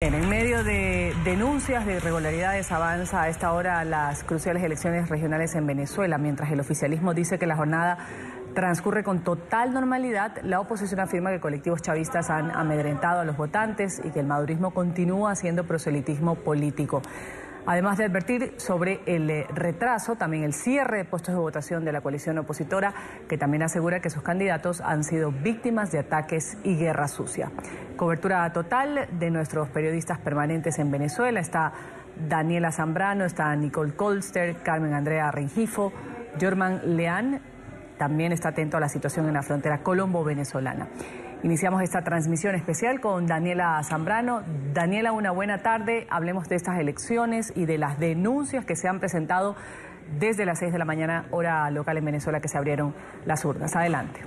En medio de denuncias de irregularidades avanza a esta hora las cruciales elecciones regionales en Venezuela. Mientras el oficialismo dice que la jornada transcurre con total normalidad, la oposición afirma que colectivos chavistas han amedrentado a los votantes y que el madurismo continúa haciendo proselitismo político. Además de advertir sobre el retraso, también el cierre de puestos de votación de la coalición opositora, que también asegura que sus candidatos han sido víctimas de ataques y guerra sucia. Cobertura total de nuestros periodistas permanentes en Venezuela. Está Daniela Zambrano, está Nicole Colster, Carmen Andrea Rengifo, Jorman Leán. También está atento a la situación en la frontera colombo-venezolana. Iniciamos esta transmisión especial con Daniela Zambrano. Daniela, una buena tarde. Hablemos de estas elecciones y de las denuncias que se han presentado desde las 6 de la mañana, hora local en Venezuela, que se abrieron las urnas. Adelante.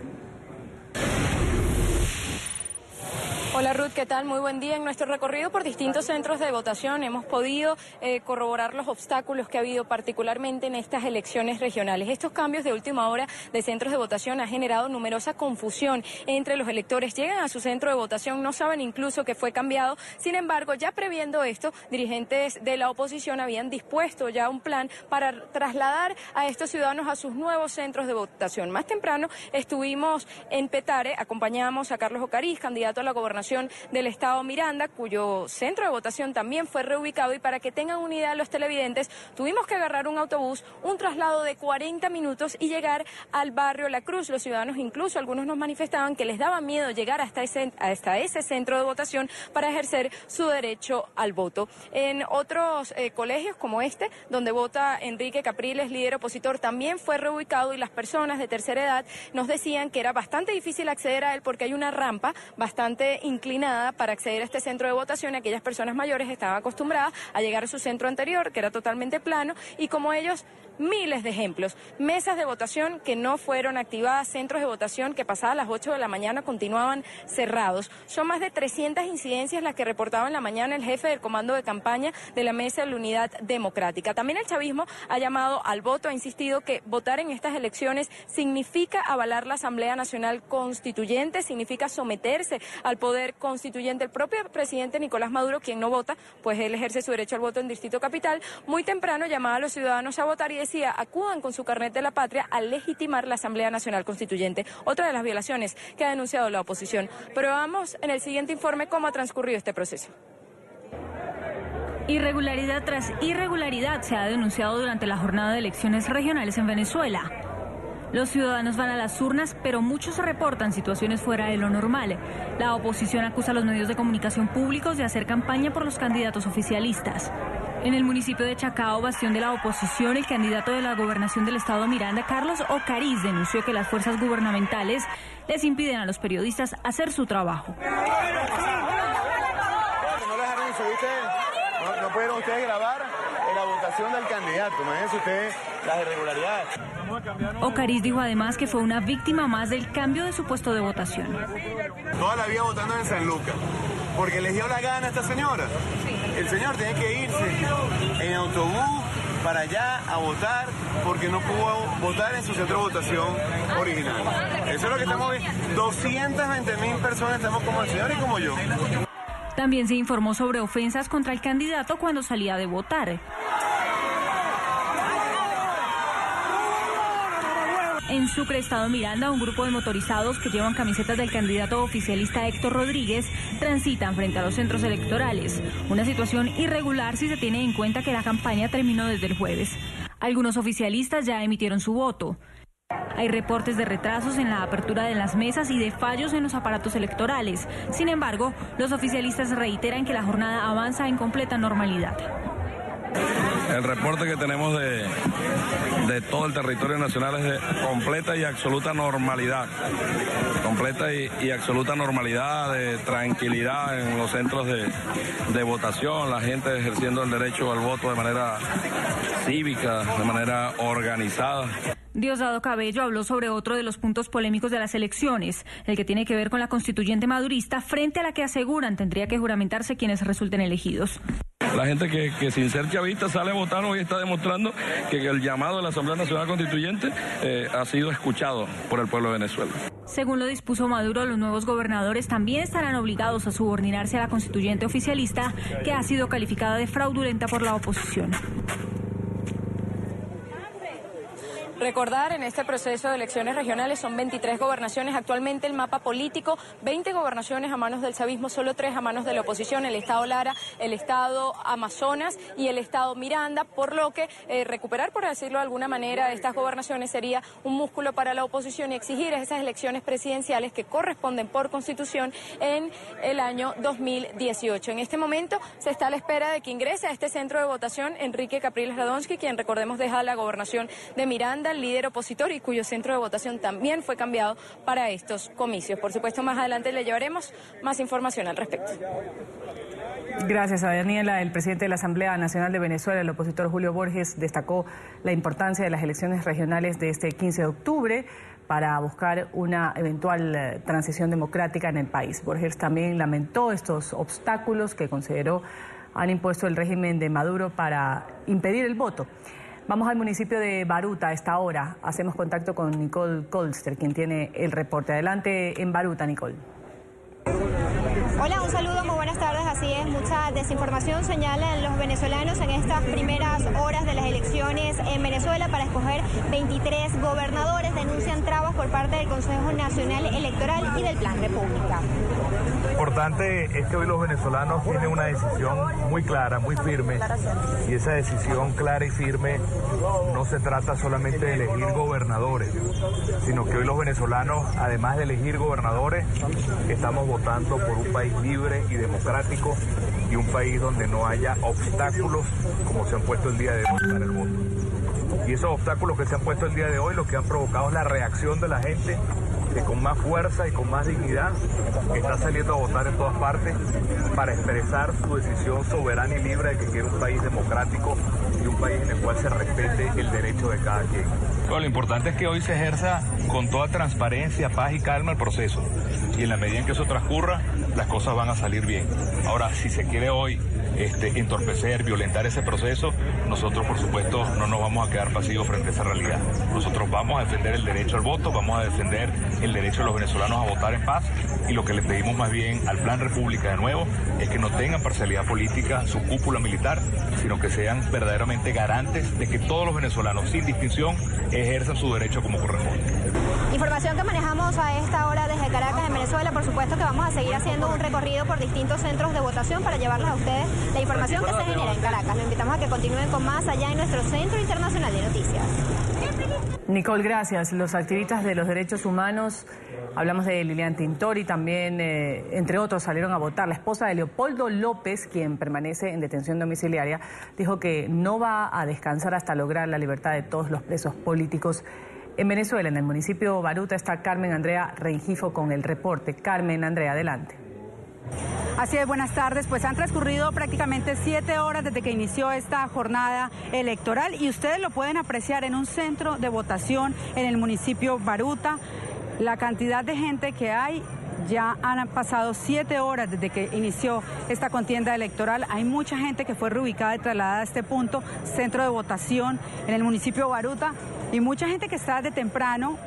Hola Ruth, ¿qué tal? Muy buen día. En nuestro recorrido por distintos centros de votación hemos podido corroborar los obstáculos que ha habido particularmente en estas elecciones regionales. Estos cambios de última hora de centros de votación han generado numerosa confusión entre los electores. Llegan a su centro de votación, no saben incluso que fue cambiado. Sin embargo, ya previendo esto, dirigentes de la oposición habían dispuesto ya un plan para trasladar a estos ciudadanos a sus nuevos centros de votación. Más temprano estuvimos en Petare, acompañamos a Carlos Ocariz, candidato a la gobernación del estado Miranda, cuyo centro de votación también fue reubicado, y para que tengan una idea los televidentes, tuvimos que agarrar un autobús, un traslado de 40 minutos y llegar al barrio La Cruz. Los ciudadanos, incluso algunos nos manifestaban que les daba miedo llegar hasta ese centro de votación para ejercer su derecho al voto. En otros colegios como este, donde vota Enrique Capriles, líder opositor, también fue reubicado, y las personas de tercera edad nos decían que era bastante difícil acceder a él porque hay una rampa bastante inclinada para acceder a este centro de votación. Aquellas personas mayores estaban acostumbradas a llegar a su centro anterior, que era totalmente plano, y como ellos, miles de ejemplos. Mesas de votación que no fueron activadas, centros de votación que pasadas las 8 de la mañana continuaban cerrados. Son más de 300 incidencias las que reportaba en la mañana el jefe del comando de campaña de la Mesa de la Unidad Democrática. También el chavismo ha llamado al voto, ha insistido que votar en estas elecciones significa avalar la Asamblea Nacional Constituyente, significa someterse al poder constituyente. El propio presidente Nicolás Maduro, quien no vota, pues él ejerce su derecho al voto en Distrito Capital, muy temprano llamaba a los ciudadanos a votar y decía: acudan con su carnet de la patria a legitimar la Asamblea Nacional Constituyente. Otra de las violaciones que ha denunciado la oposición. Pero vamos en el siguiente informe cómo ha transcurrido este proceso. Irregularidad tras irregularidad se ha denunciado durante la jornada de elecciones regionales en Venezuela. Los ciudadanos van a las urnas, pero muchos reportan situaciones fuera de lo normal. La oposición acusa a los medios de comunicación públicos de hacer campaña por los candidatos oficialistas. En el municipio de Chacao, bastión de la oposición, el candidato de la gobernación del estado Miranda, Carlos Ocariz, denunció que las fuerzas gubernamentales les impiden a los periodistas hacer su trabajo. No pudieron ustedes grabar la votación del candidato, imagínense ustedes las irregularidades. Ocariz dijo además que fue una víctima más del cambio de su puesto de votación. Toda la vida votando en San Lucas, porque les dio la gana a esta señora. El señor tiene que irse en autobús para allá a votar porque no pudo votar en su centro de votación original. Eso es lo que estamos viendo. 220.000 personas estamos como el señor y como yo. También se informó sobre ofensas contra el candidato cuando salía de votar. En Sucre, estado Miranda, un grupo de motorizados que llevan camisetas del candidato oficialista Héctor Rodríguez transitan frente a los centros electorales. Una situación irregular si se tiene en cuenta que la campaña terminó desde el jueves. Algunos oficialistas ya emitieron su voto. Hay reportes de retrasos en la apertura de las mesas y de fallos en los aparatos electorales. Sin embargo, los oficialistas reiteran que la jornada avanza en completa normalidad. El reporte que tenemos de todo el territorio nacional es de completa y absoluta normalidad. Completa y absoluta normalidad, de tranquilidad en los centros de votación, la gente ejerciendo el derecho al voto de manera cívica, de manera organizada. Diosdado Cabello habló sobre otro de los puntos polémicos de las elecciones, el que tiene que ver con la constituyente madurista, frente a la que aseguran tendría que juramentarse quienes resulten elegidos. La gente que sin ser chavista sale a votar hoy está demostrando que el llamado de la Asamblea Nacional Constituyente ha sido escuchado por el pueblo de Venezuela. Según lo dispuso Maduro, los nuevos gobernadores también estarán obligados a subordinarse a la constituyente oficialista, que ha sido calificada de fraudulenta por la oposición. Recordar, en este proceso de elecciones regionales son 23 gobernaciones. Actualmente el mapa político, 20 gobernaciones a manos del chavismo, solo 3 a manos de la oposición, el estado Lara, el estado Amazonas y el estado Miranda, por lo que recuperar, por decirlo de alguna manera, estas gobernaciones sería un músculo para la oposición y exigir esas elecciones presidenciales que corresponden por constitución en el año 2018. En este momento se está a la espera de que ingrese a este centro de votación Enrique Capriles Radonsky, quien, recordemos, deja la gobernación de Miranda, el líder opositor, y cuyo centro de votación también fue cambiado para estos comicios. Por supuesto, más adelante le llevaremos más información al respecto. Gracias a Daniela. El presidente de la Asamblea Nacional de Venezuela, el opositor Julio Borges, destacó la importancia de las elecciones regionales de este 15 de octubre para buscar una eventual transición democrática en el país. Borges también lamentó estos obstáculos que consideró han impuesto el régimen de Maduro para impedir el voto. Vamos al municipio de Baruta a esta hora. Hacemos contacto con Nicole Colster, quien tiene el reporte. Adelante en Baruta, Nicole. Hola, un saludo, muy buenas tardes. Así es, mucha desinformación señalan los venezolanos en estas primeras horas de las elecciones en Venezuela para escoger 23 gobernadores. Denuncian trabas por parte del Consejo Nacional Electoral y del Plan República. Lo importante es que hoy los venezolanos tienen una decisión muy clara, muy firme, y esa decisión clara y firme no se trata solamente de elegir gobernadores, sino que hoy los venezolanos, además de elegir gobernadores, estamos votando por un país libre y democrático y un país donde no haya obstáculos como se han puesto el día de hoy para el voto. Y esos obstáculos que se han puesto el día de hoy lo que han provocado es la reacción de la gente, que con más fuerza y con más dignidad está saliendo a votar en todas partes para expresar su decisión soberana y libre de que quiere un país democrático y un país en el cual se respete el derecho de cada quien. Bueno, lo importante es que hoy se ejerza con toda transparencia, paz y calma el proceso, y en la medida en que eso transcurra, las cosas van a salir bien. Ahora, si se quiere hoy entorpecer, violentar ese proceso, nosotros por supuesto no nos vamos a quedar pasivos frente a esa realidad. Nosotros vamos a defender el derecho al voto, vamos a defender el derecho de los venezolanos a votar en paz, y lo que le pedimos más bien al Plan República de nuevo es que no tengan parcialidad política su cúpula militar, sino que sean verdaderamente garantes de que todos los venezolanos, sin distinción, ejerzan su derecho como corresponde. Información que manejamos a esta hora desde Caracas, en Venezuela. Por supuesto que vamos a seguir haciendo un recorrido por distintos centros de votación para llevarles a ustedes la información que se genera en Caracas. Los invitamos a que continúen con más allá en nuestro Centro Internacional de Noticias. Nicole, gracias. Los activistas de los derechos humanos, hablamos de Lilian Tintori, también, entre otros, salieron a votar. La esposa de Leopoldo López, quien permanece en detención domiciliaria, dijo que no va a descansar hasta lograr la libertad de todos los presos políticos en Venezuela. En el municipio Baruta está Carmen Andrea Rengifo con el reporte. Carmen Andrea, adelante. Así es, buenas tardes. Pues han transcurrido prácticamente 7 horas desde que inició esta jornada electoral y ustedes lo pueden apreciar en un centro de votación en el municipio Baruta. La cantidad de gente que hay, ya han pasado 7 horas desde que inició esta contienda electoral. Hay mucha gente que fue reubicada y trasladada a este punto, centro de votación en el municipio Baruta, y mucha gente que está de temprano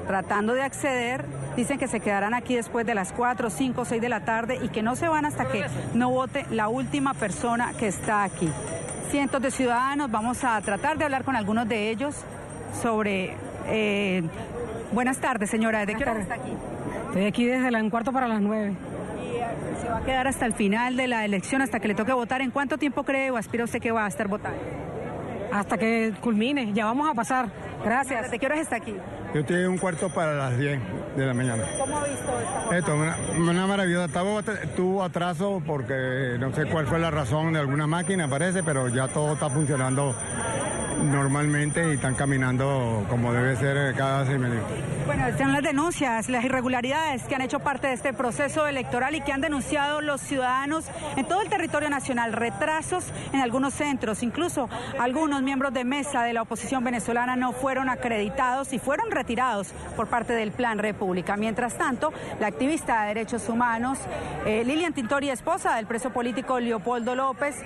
tratando de acceder. Dicen que se quedarán aquí después de las 4, 5, 6 de la tarde y que no se van hasta que no vote la última persona que está aquí. Cientos de ciudadanos, vamos a tratar de hablar con algunos de ellos sobre... Buenas tardes, señora. ¿De qué hora está aquí? Estoy aquí desde un cuarto para las 9. ¿Y se va a quedar hasta el final de la elección, hasta que le toque votar? ¿En cuánto tiempo cree o aspira usted que va a estar votando? Hasta que culmine, ya vamos a pasar. Gracias. ¿De qué horas está aquí? Yo estoy un cuarto para las 10 de la mañana. ¿Cómo ha visto esta jornada? Esto, una maravillosa. Tuvo atraso porque no sé cuál fue la razón de alguna máquina, parece, pero ya todo está funcionando normalmente y están caminando como debe ser cada 6 minutos. Bueno, están las denuncias, las irregularidades que han hecho parte de este proceso electoral y que han denunciado los ciudadanos en todo el territorio nacional, retrasos en algunos centros, incluso algunos miembros de mesa de la oposición venezolana no fueron acreditados y fueron retirados por parte del Plan República. Mientras tanto, la activista de derechos humanos, Lilian Tintori, esposa del preso político Leopoldo López,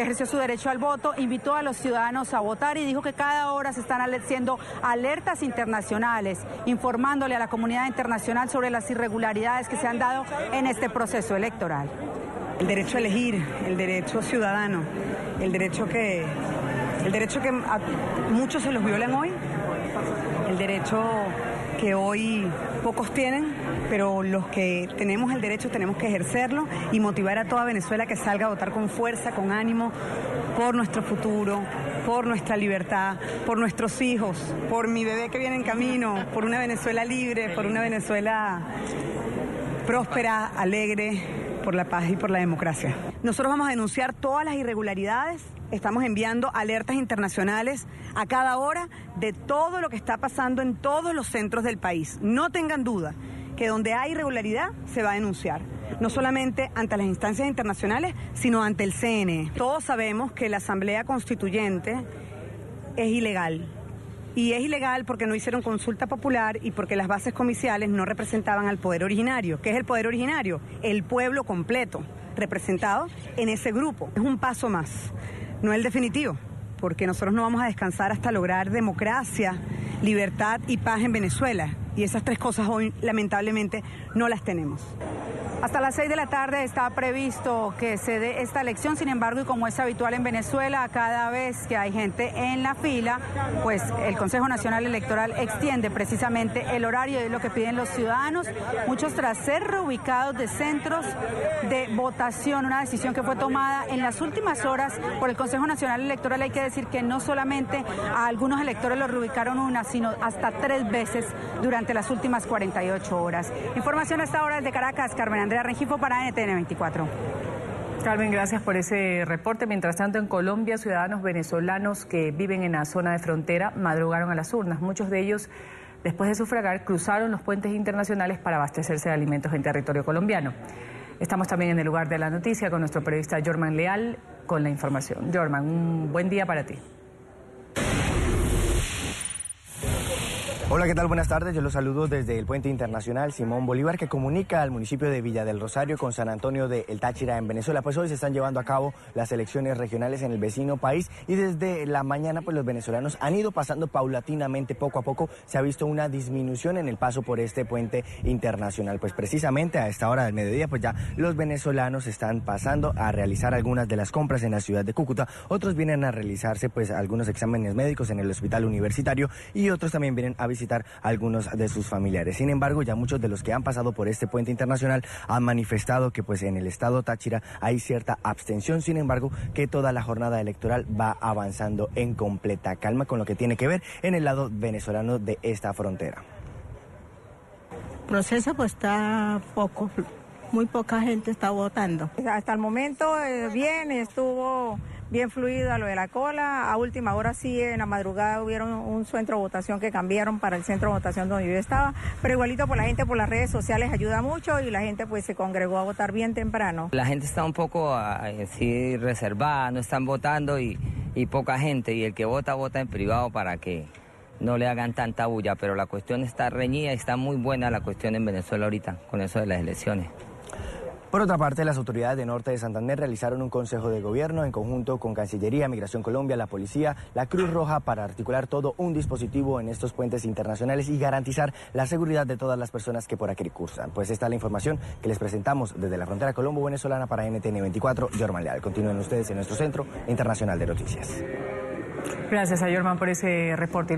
ejerció su derecho al voto, invitó a los ciudadanos a votar y dijo que cada hora se están haciendo alertas internacionales, informándole a la comunidad internacional sobre las irregularidades que se han dado en este proceso electoral. El derecho a elegir, el derecho ciudadano, el derecho que a muchos se los violan hoy, el derecho que hoy pocos tienen, pero los que tenemos el derecho tenemos que ejercerlo y motivar a toda Venezuela que salga a votar con fuerza, con ánimo, por nuestro futuro, por nuestra libertad, por nuestros hijos, por mi bebé que viene en camino, por una Venezuela libre, por una Venezuela próspera, alegre, por la paz y por la democracia. Nosotros vamos a denunciar todas las irregularidades, estamos enviando alertas internacionales a cada hora de todo lo que está pasando en todos los centros del país. No tengan duda que donde hay irregularidad se va a denunciar, no solamente ante las instancias internacionales, sino ante el CNE. Todos sabemos que la Asamblea Constituyente es ilegal. Y es ilegal porque no hicieron consulta popular y porque las bases comiciales no representaban al poder originario. ¿Qué es el poder originario? El pueblo completo, representado en ese grupo. Es un paso más, no el definitivo, porque nosotros no vamos a descansar hasta lograr democracia, libertad y paz en Venezuela. Y esas tres cosas hoy, lamentablemente, no las tenemos. Hasta las 6 de la tarde está previsto que se dé esta elección, sin embargo, y como es habitual en Venezuela, cada vez que hay gente en la fila, pues el Consejo Nacional Electoral extiende precisamente el horario, es lo que piden los ciudadanos, muchos tras ser reubicados de centros de votación, una decisión que fue tomada en las últimas horas por el Consejo Nacional Electoral. Hay que decir que no solamente a algunos electores los reubicaron una, sino hasta 3 veces durante las últimas 48 horas. Información a esta hora desde Caracas, Carmen Andrea Rengifo para NTN 24. Carmen, gracias por ese reporte. Mientras tanto, en Colombia, ciudadanos venezolanos que viven en la zona de frontera madrugaron a las urnas. Muchos de ellos, después de sufragar, cruzaron los puentes internacionales para abastecerse de alimentos en territorio colombiano. Estamos también en el lugar de la noticia con nuestro periodista Jorman Leal con la información. Jorman, un buen día para ti. Hola, ¿qué tal? Buenas tardes. Yo los saludo desde el Puente Internacional Simón Bolívar, que comunica al municipio de Villa del Rosario con San Antonio de El Táchira en Venezuela. Pues hoy se están llevando a cabo las elecciones regionales en el vecino país y desde la mañana pues los venezolanos han ido pasando paulatinamente, poco a poco. Se ha visto una disminución en el paso por este puente internacional. Pues precisamente a esta hora del mediodía pues ya los venezolanos están pasando a realizar algunas de las compras en la ciudad de Cúcuta. Otros vienen a realizarse pues algunos exámenes médicos en el hospital universitario y otros también vienen a visitar a algunos de sus familiares. Sin embargo, ya muchos de los que han pasado por este puente internacional han manifestado que pues en el estado Táchira hay cierta abstención, sin embargo, que toda la jornada electoral va avanzando en completa calma con lo que tiene que ver en el lado venezolano de esta frontera. El proceso pues está poco, muy poca gente está votando. Hasta el momento bien, estuvo bien fluida lo de la cola. A última hora sí, en la madrugada hubieron un centro de votación que cambiaron para el centro de votación donde yo estaba, pero igualito por la gente por las redes sociales ayuda mucho y la gente pues se congregó a votar bien temprano. La gente está un poco así reservada, no están votando y poca gente, y el que vota en privado para que no le hagan tanta bulla, pero la cuestión está reñida y está muy buena la cuestión en Venezuela ahorita con eso de las elecciones. Por otra parte, las autoridades de Norte de Santander realizaron un consejo de gobierno en conjunto con Cancillería, Migración Colombia, la Policía, la Cruz Roja para articular todo un dispositivo en estos puentes internacionales y garantizar la seguridad de todas las personas que por aquí cursan. Pues esta es la información que les presentamos desde la frontera colombo-venezolana para NTN 24. Jorman Leal. Continúen ustedes en nuestro Centro Internacional de Noticias. Gracias a Jorman por ese reporte.